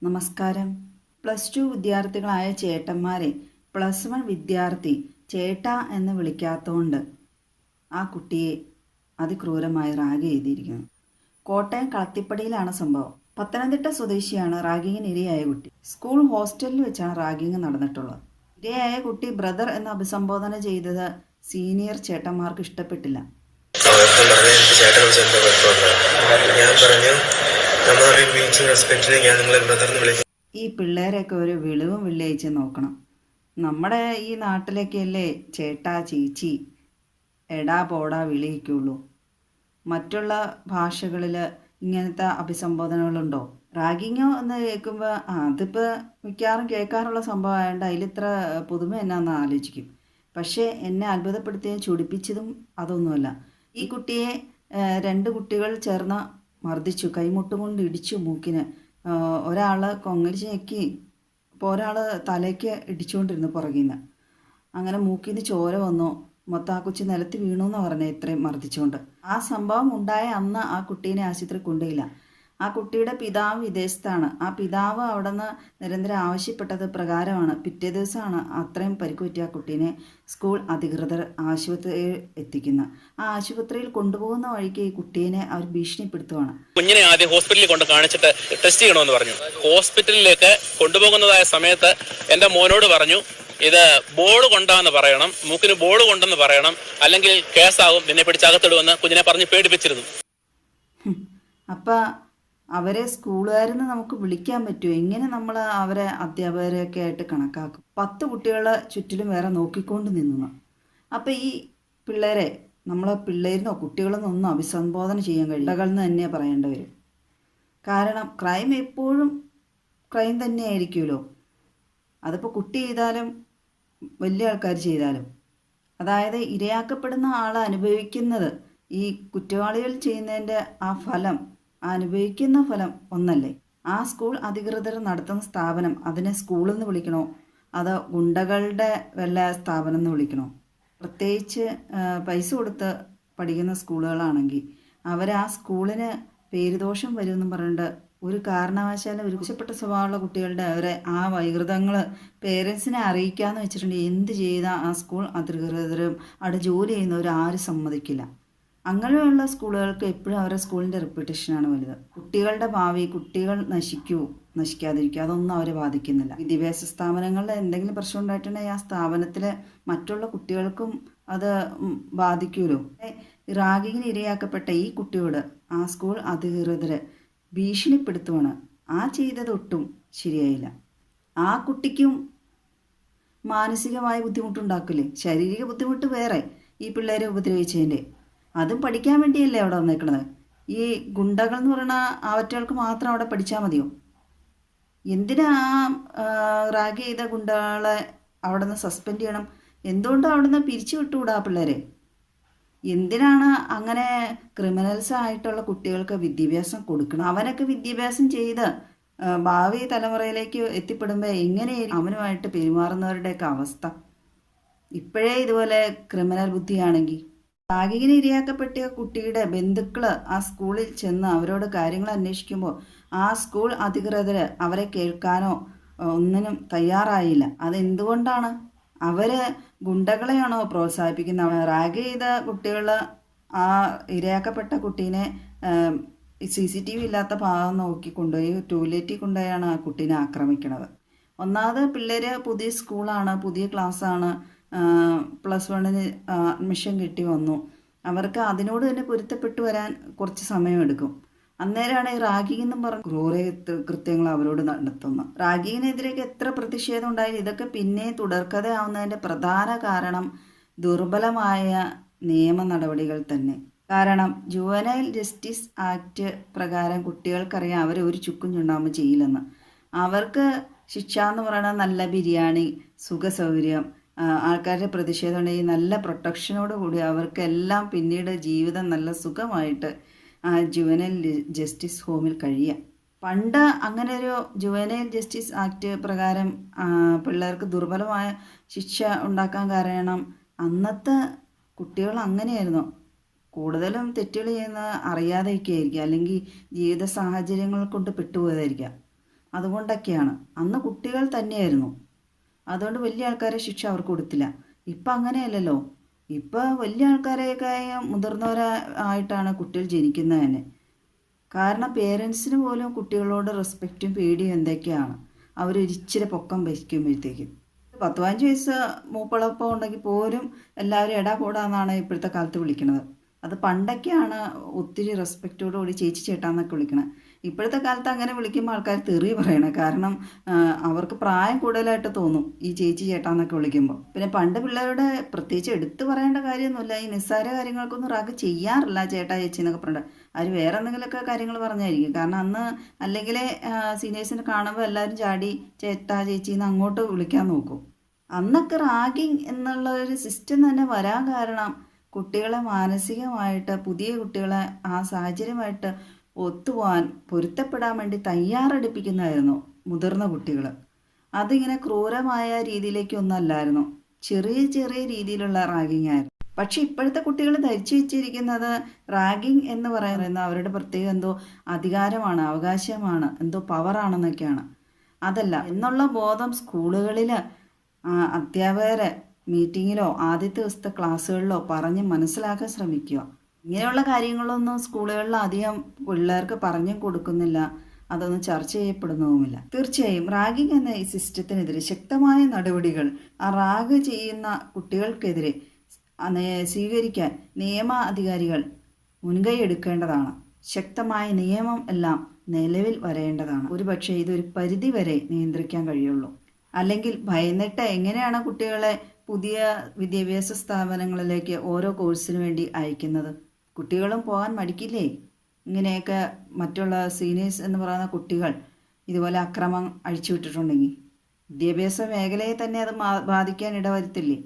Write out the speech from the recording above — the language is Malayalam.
നമസ്കാരം. +2 വിദ്യാർത്ഥികളായ ചേട്ടന്മാരെ +1 വിദ്യാർത്ഥി ചേട്ടാ എന്ന് വിളിക്കാത്തതുകൊണ്ട് ആ കുട്ടിയെ അതിക്രൂരമായി റാഗ് ചെയ്തിരിക്കുന്നു. കോട്ടയം കളത്തിപ്പടിയിലാണ് സംഭവം. പത്തനംതിട്ട സ്വദേശിയാണ് റാഗിങ്ങിന് ഇരയായ കുട്ടി. സ്കൂൾ ഹോസ്റ്റലിൽ വെച്ചാണ് റാഗിങ് നടന്നിട്ടുള്ളത്. ഇരയായ കുട്ടി ബ്രദർ എന്ന് അഭിസംബോധന ചെയ്തത് സീനിയർ ചേട്ടന്മാർക്ക് ഇഷ്ടപ്പെട്ടില്ല. ഈ പിള്ളേരെയൊക്കെ ഒരു വിളിവും വില്ലേജ് നോക്കണം. നമ്മുടെ ഈ നാട്ടിലൊക്കെ അല്ലേ ചേട്ടാ ചേച്ചി എടാ പോടാ വിളിക്കുള്ളൂ. മറ്റുള്ള ഭാഷകളിൽ ഇങ്ങനത്തെ അഭിസംബോധനകളുണ്ടോ? റാഗിങ്ങോ എന്ന് കേൾക്കുമ്പോൾ അതിപ്പോൾ മിക്കവാറും കേൾക്കാറുള്ള സംഭവമായതുകൊണ്ട് അതിലിത്ര പുതുമ എന്നാന്ന് ആലോചിക്കും. പക്ഷേ എന്നെ അത്ഭുതപ്പെടുത്തുകയും ചൊടിപ്പിച്ചതും അതൊന്നുമല്ല. ഈ കുട്ടിയെ 2 കുട്ടികൾ ചേർന്ന് മർദ്ദിച്ചു. കൈമുട്ടുകൊണ്ട് ഇടിച്ചു മൂക്കിന്. ഒരാൾ കൊങ്ങലിച്ച് ഞെക്കി. അപ്പോൾ ഒരാൾ തലയ്ക്ക് ഇടിച്ചുകൊണ്ടിരുന്നു പുറകിൽ നിന്ന്. അങ്ങനെ മൂക്കിൽ നിന്ന് ചോര വന്നു. മൊത്തം ആ കൊച്ചു നിലത്ത് വീണു എന്ന് പറഞ്ഞത് ഇത്രയും മർദ്ദിച്ചുകൊണ്ട്. ആ സംഭവം ഉണ്ടായ അന്ന് ആ കുട്ടീനെ ആശുപത്രി കൊണ്ടുപോയില്ല. ആ കുട്ടിയുടെ പിതാവ് വിദേശത്താണ്. ആ പിതാവ് അവിടെ നിന്ന് നിരന്തരം ആവശ്യപ്പെട്ടത് പ്രകാരമാണ് പിറ്റേ ദിവസമാണ് അത്രയും പരിക്കുപറ്റിയ ആ കുട്ടീനെ സ്കൂൾ അധികൃതർ ആശുപത്രിയിൽ എത്തിക്കുന്നത്. ആ ആശുപത്രിയിൽ കൊണ്ടുപോകുന്ന വഴിക്ക് ഈ കുട്ടീനെ അവർ ഭീഷണിപ്പെടുത്തുവാണ്. കുഞ്ഞിനെ ആദ്യം ഹോസ്പിറ്റലിൽ കൊണ്ട് കാണിച്ചിട്ട് ടെസ്റ്റ് ചെയ്യണമെന്ന് പറഞ്ഞു. ഹോസ്പിറ്റലിലേക്ക് കൊണ്ടുപോകുന്നതായ സമയത്ത് എൻ്റെ മോനോട് പറഞ്ഞു, ഇത് ബോൾ കൊണ്ടാന്ന് പറയണം, മൂക്കിന് ബോൾ കൊണ്ടെന്ന് പറയണം, അല്ലെങ്കിൽ കേസാകും, നിന്നെ പിടിച്ചകത്തിടുമെന്ന് കുഞ്ഞിനെ പറഞ്ഞ് പേടിപ്പിച്ചിരുന്നു. അപ്പം അവരെ സ്കൂളുകാരെന്ന് നമുക്ക് വിളിക്കാൻ പറ്റുമോ? എങ്ങനെ നമ്മൾ അവരെ അധ്യാപകരെയൊക്കെ ആയിട്ട് കണക്കാക്കും? 10 കുട്ടികളെ ചുറ്റിലും വേറെ നോക്കിക്കൊണ്ട് നിന്നു. അപ്പം ഈ പിള്ളേരെ നമ്മൾ പിള്ളേരെന്നോ കുട്ടികളെന്നോ ഒന്നും അഭിസംബോധന ചെയ്യാൻ കഴിയില്ല എന്ന് തന്നെ പറയേണ്ടി വരും. കാരണം ക്രൈം എപ്പോഴും ക്രൈം തന്നെ ആയിരിക്കുമല്ലോ. അതിപ്പോൾ കുട്ടി ചെയ്താലും വലിയ ആൾക്കാർ ചെയ്താലും. അതായത് ഇരയാക്കപ്പെടുന്ന ആൾ അനുഭവിക്കുന്നത് ഈ കുറ്റവാളികൾ ചെയ്യുന്നതിൻ്റെ ആ ഫലം, അനുഭവിക്കുന്ന ഫലം ഒന്നല്ലേ? ആ സ്കൂൾ അധികൃതർ നടത്തുന്ന സ്ഥാപനം അതിനെ സ്കൂളിൽ നിന്ന് വിളിക്കണോ അതോ ഗുണ്ടകളുടെ വല്ല സ്ഥാപനം എന്ന് വിളിക്കണോ? പ്രത്യേകിച്ച് പൈസ കൊടുത്ത് പഠിക്കുന്ന സ്കൂളുകളാണെങ്കിൽ അവർ ആ സ്കൂളിന് പേരുദോഷം വരുമെന്നും പറഞ്ഞിട്ട് ഒരു കാരണവശാലും വിരുദ്ധപ്പെട്ട സ്വഭാവമുള്ള കുട്ടികളുടെ അവരെ ആ വൈകൃതങ്ങൾ പേരൻസിനെ അറിയിക്കാമെന്ന് വെച്ചിട്ടുണ്ടെങ്കിൽ എന്ത് ചെയ്താൽ ആ സ്കൂൾ അധികൃതരും അവിടെ ജോലി ചെയ്യുന്നവർ ആരും സമ്മതിക്കില്ല. അങ്ങനെയുള്ള സ്കൂളുകൾക്ക് എപ്പോഴും അവരുടെ സ്കൂളിൻ്റെ റെപ്യൂട്ടേഷനാണ് വലുത്. കുട്ടികളുടെ ഭാവി, കുട്ടികൾ നശിക്കാതിരിക്കുക, അതൊന്നും അവരെ ബാധിക്കുന്നില്ല. വിദ്യാഭ്യാസ സ്ഥാപനങ്ങളിൽ എന്തെങ്കിലും പ്രശ്നം ഉണ്ടായിട്ടുണ്ടെങ്കിൽ ആ സ്ഥാപനത്തിൽ മറ്റുള്ള കുട്ടികൾക്കും അത് ബാധിക്കുമല്ലോ. റാഗിങ്ങിന് ഇരയാക്കപ്പെട്ട ഈ കുട്ടിയോട് ആ സ്കൂൾ അധികൃതർ ഭീഷണിപ്പെടുത്തുവാണ്. ആ ചെയ്തത് ഒട്ടും ശരിയായില്ല. ആ കുട്ടിക്കും മാനസികമായ ബുദ്ധിമുട്ടുണ്ടാക്കില്ലേ? ശാരീരിക ബുദ്ധിമുട്ട് വേറെ, ഈ പിള്ളേരെ ഉപദ്രവിച്ചതിൻ്റെ. അതും പഠിക്കാൻ വേണ്ടിയല്ലേ അവിടെ വന്നേക്കണത്. ഈ ഗുണ്ടകൾ എന്ന് പറയുന്ന ആവറ്റകൾക്ക് മാത്രം അവിടെ പഠിച്ചാൽ മതിയോ? എന്തിനാ റാഗ് ചെയ്ത ഗുണ്ടകളെ അവിടെ നിന്ന് സസ്പെൻഡ് ചെയ്യണം? എന്തുകൊണ്ട് അവിടെ നിന്ന് പിരിച്ചു വിട്ടുകൂടാ പിള്ളേരെ? എന്തിനാണ് അങ്ങനെ ക്രിമിനൽസ് ആയിട്ടുള്ള കുട്ടികൾക്ക് വിദ്യാഭ്യാസം കൊടുക്കണം? അവനൊക്കെ വിദ്യാഭ്യാസം ചെയ്ത് ഭാവി തലമുറയിലേക്ക് എത്തിപ്പെടുമ്പോൾ എങ്ങനെ അവനുമായിട്ട് പെരുമാറുന്നവരുടെയൊക്കെ അവസ്ഥ? ഇപ്പോഴേ ഇതുപോലെ ക്രിമിനൽ ബുദ്ധിയാണെങ്കിൽ റാഗിങ്ങിന് ഇരയാക്കപ്പെട്ട കുട്ടിയുടെ ബന്ധുക്കൾ ആ സ്കൂളിൽ ചെന്ന് അവരോട് കാര്യങ്ങൾ അന്വേഷിക്കുമ്പോൾ ആ സ്കൂൾ അധികൃതർ അവരെ കേൾക്കാനോ ഒന്നിനും തയ്യാറായില്ല. അതെന്തുകൊണ്ടാണ്? അവർ ഗുണ്ടകളെയാണോ പ്രോത്സാഹിപ്പിക്കുന്നത്? റാഗ് ചെയ്ത കുട്ടികൾ ആ ഇരയാക്കപ്പെട്ട കുട്ടീനെ CCTV ഇല്ലാത്ത ഭാഗം നോക്കി കൊണ്ടുപോയി ടോയ്ലറ്റിൽ കൊണ്ടുപോയാണ് ആ കുട്ടീനെ ആക്രമിക്കുന്നത്. ഒന്നാമത് പിള്ളേർ പുതിയ സ്കൂളാണ്, പുതിയ ക്ലാസ്സാണ്, +1 അഡ്മിഷൻ കിട്ടി വന്നു. അവർക്ക് അതിനോട് തന്നെ പൊരുത്തപ്പെട്ടു വരാൻ കുറച്ച് സമയമെടുക്കും. അന്നേരമാണ് ഈ റാഗിങ് എന്നും പറഞ്ഞ് ക്രൂര കൃത്യങ്ങൾ അവരോട് നടത്തുന്നത്. റാഗിങ്ങിനെതിരെയൊക്കെ എത്ര പ്രതിഷേധം ഉണ്ടായാലും ഇതൊക്കെ പിന്നെ തുടർക്കഥയാവുന്നതിൻ്റെ പ്രധാന കാരണം ദുർബലമായ നിയമ നടപടികൾ തന്നെ. കാരണം ജുവനൈൽ ജസ്റ്റിസ് ആക്ട് പ്രകാരം കുട്ടികൾക്കറിയാം അവർ ഒരു ചുക്കും ചുണ്ടാകുമ്പോൾ ചെയ്യില്ലെന്ന്. അവർക്ക് ശിക്ഷ എന്ന് പറയുന്നത് നല്ല ബിരിയാണി, സുഖസൗകര്യം, ആൾക്കാരുടെ പ്രതിഷേധം ഉണ്ടെങ്കിൽ നല്ല പ്രൊട്ടക്ഷനോട് കൂടി അവർക്കെല്ലാം പിന്നീട് ജീവിതം നല്ല സുഖമായിട്ട് ജുവനൈൽ ജസ്റ്റിസ് ഹോമിൽ കഴിയാം. പണ്ട് അങ്ങനെ ഒരു ജുവനൈൽ ജസ്റ്റിസ് ആക്ട് പ്രകാരം പിള്ളേർക്ക് ദുർബലമായ ശിക്ഷ ഉണ്ടാക്കാൻ കാരണം അന്നത്തെ കുട്ടികൾ അങ്ങനെയായിരുന്നു. കൂടുതലും തെറ്റുകൾ ചെയ്യുന്ന അറിയാതെയൊക്കെ ആയിരിക്കും, അല്ലെങ്കിൽ ജീവിത സാഹചര്യങ്ങൾ കൊണ്ട് പെട്ടുപോയതായിരിക്കാം. അതുകൊണ്ടൊക്കെയാണ്. അന്ന് കുട്ടികൾ തന്നെയായിരുന്നു. അതുകൊണ്ട് വലിയ ആൾക്കാരെ ശിക്ഷ അവർക്ക് കൊടുത്തില്ല. ഇപ്പം അങ്ങനെയല്ലല്ലോ. ഇപ്പോൾ വലിയ ആൾക്കാരെയൊക്കെ മുതിർന്നവരായിട്ടാണ് കുട്ടികൾ ജനിക്കുന്നത് തന്നെ. കാരണം പേരൻസിന് പോലും കുട്ടികളോട് റെസ്പെക്റ്റും പേടിയും എന്തൊക്കെയാണ്. അവരൊരിച്ചിരി പൊക്കം വയ്ക്കുമ്പോഴത്തേക്കും 10-15 വയസ്സ് മൂപ്പളപ്പം ഉണ്ടെങ്കിൽ പോലും എല്ലാവരും എടാ കൂടാന്നാണ് ഇപ്പോഴത്തെ കാലത്ത് വിളിക്കുന്നത്. അത് പണ്ടൊക്കെയാണ് ഒത്തിരി റെസ്പെക്റ്റോടുകൂടി ചേച്ചി ചേട്ടാന്നൊക്കെ വിളിക്കണത്. ഇപ്പോഴത്തെ കാലത്ത് അങ്ങനെ വിളിക്കുമ്പോൾ ആൾക്കാർ തെറി പറയണം. കാരണം അവർക്ക് പ്രായം കൂടുതലായിട്ട് തോന്നും ഈ ചേച്ചി ചേട്ടാന്നൊക്കെ വിളിക്കുമ്പോൾ. പിന്നെ പണ്ട് പിള്ളേരുടെ പ്രത്യേകിച്ച് എടുത്തു പറയേണ്ട കാര്യമൊന്നുമില്ല. ഈ നിസ്സാര കാര്യങ്ങൾക്കൊന്നും റാഗ് ചെയ്യാറില്ല ചേട്ടാ ചേച്ചി എന്നൊക്കെ പറഞ്ഞിട്ട്. അവർ വേറെ എന്തെങ്കിലുമൊക്കെ കാര്യങ്ങൾ പറഞ്ഞായിരിക്കും. കാരണം അന്ന് അല്ലെങ്കിൽ സീനിയേഴ്സിനെ കാണുമ്പോൾ എല്ലാവരും ചാടി ചേട്ടാ ചേച്ചി എന്ന് അങ്ങോട്ട് വിളിക്കാൻ നോക്കും. അന്നൊക്കെ റാഗിങ് എന്നുള്ള ഒരു സിസ്റ്റം തന്നെ വരാൻ കാരണം കുട്ടികളെ മാനസികമായിട്ട് പുതിയ കുട്ടികളെ ആ സാഹചര്യമായിട്ട് ഒത്തുപോകാൻ പൊരുത്തപ്പെടാൻ വേണ്ടി തയ്യാറെടുപ്പിക്കുന്നതായിരുന്നു മുതിർന്ന കുട്ടികൾ. അതിങ്ങനെ ക്രൂരമായ രീതിയിലേക്കൊന്നല്ലായിരുന്നു. ചെറിയ ചെറിയ രീതിയിലുള്ള റാഗിങ് ആയിരുന്നു. പക്ഷെ ഇപ്പോഴത്തെ കുട്ടികൾ ധരിച്ചു വെച്ചിരിക്കുന്നത് റാഗിങ് എന്ന് പറയുന്നത് അവരുടെ പ്രത്യേക എന്തോ അധികാരമാണ്, അവകാശമാണ്, എന്തോ പവറാണെന്നൊക്കെയാണ്. അതല്ല എന്നുള്ള ബോധം സ്കൂളുകളിൽ അധ്യാപകരെ മീറ്റിങ്ങിലോ ആദ്യത്തെ ദിവസത്തെ ക്ലാസ്സുകളിലോ പറഞ്ഞ് മനസ്സിലാക്കാൻ ശ്രമിക്കുക. ഇങ്ങനെയുള്ള കാര്യങ്ങളൊന്നും സ്കൂളുകളിൽ അധികം പിള്ളേർക്ക് പറഞ്ഞും കൊടുക്കുന്നില്ല. അതൊന്നും ചർച്ച ചെയ്യപ്പെടുന്നതുമില്ല. തീർച്ചയായും റാഗിങ് എന്ന ഈ സിസ്റ്റത്തിനെതിരെ ശക്തമായ നടപടികൾ ആ റാഗ് ചെയ്യുന്ന കുട്ടികൾക്കെതിരെ സ്വീകരിക്കാൻ നിയമ അധികാരികൾ മുൻകൈ എടുക്കേണ്ടതാണ്. ശക്തമായ നിയമം എല്ലാം നിലവിൽ വരേണ്ടതാണ്. ഒരുപക്ഷെ ഇതൊരു പരിധി വരെ നിയന്ത്രിക്കാൻ കഴിയുള്ളൂ. അല്ലെങ്കിൽ ഭയന്നിട്ട് എങ്ങനെയാണ് കുട്ടികളെ പുതിയ വിദ്യാഭ്യാസ സ്ഥാപനങ്ങളിലേക്ക് ഓരോ കോഴ്സിന് വേണ്ടി അയക്കുന്നത്? കുട്ടികളും പോകാൻ മടിക്കില്ലേ? ഇങ്ങനെയൊക്കെ മറ്റുള്ള സീനിയേഴ്സ് എന്ന് പറയുന്ന കുട്ടികൾ ഇതുപോലെ അക്രമം അഴിച്ചുവിട്ടിട്ടുണ്ടെങ്കിൽ വിദ്യാഭ്യാസ മേഖലയെ തന്നെ അത് ബാധിക്കാൻ ഇടവരുത്തില്ലേ?